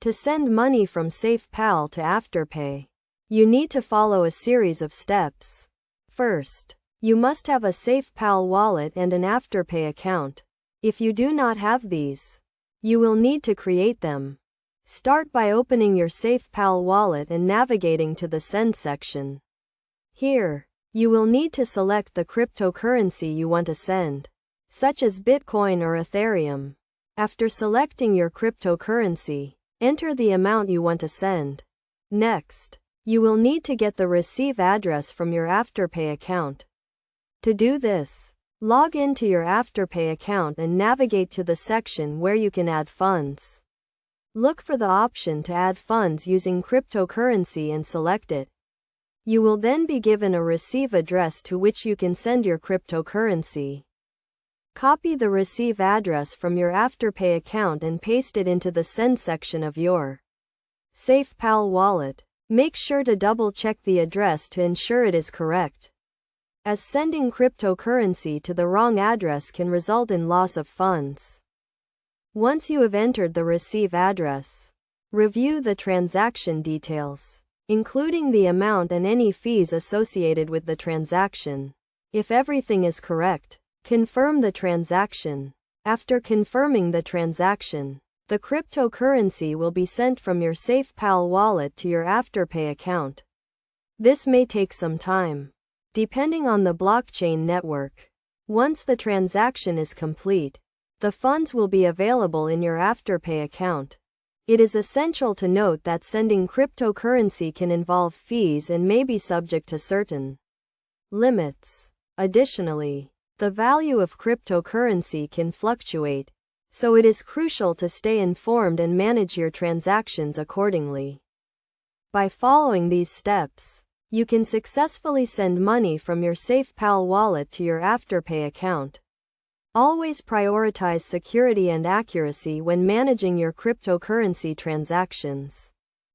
To send money from SafePal to Afterpay, you need to follow a series of steps. First, you must have a SafePal wallet and an Afterpay account. If you do not have these, you will need to create them. Start by opening your SafePal wallet and navigating to the Send section. Here, you will need to select the cryptocurrency you want to send, such as Bitcoin or Ethereum. After selecting your cryptocurrency, enter the amount you want to send. Next, you will need to get the receive address from your Afterpay account. To do this, log into your Afterpay account and navigate to the section where you can add funds. Look for the option to add funds using cryptocurrency and select it. You will then be given a receive address to which you can send your cryptocurrency. Copy the receive address from your Afterpay account and paste it into the Send section of your SafePal wallet. Make sure to double-check the address to ensure it is correct, as sending cryptocurrency to the wrong address can result in loss of funds. Once you have entered the receive address, review the transaction details, including the amount and any fees associated with the transaction. If everything is correct, confirm the transaction. After confirming the transaction, the cryptocurrency will be sent from your SafePal wallet to your Afterpay account. This may take some time, depending on the blockchain network. Once the transaction is complete, the funds will be available in your Afterpay account. It is essential to note that sending cryptocurrency can involve fees and may be subject to certain limits. Additionally, the value of cryptocurrency can fluctuate, so it is crucial to stay informed and manage your transactions accordingly. By following these steps, you can successfully send money from your SafePal wallet to your Afterpay account. Always prioritize security and accuracy when managing your cryptocurrency transactions.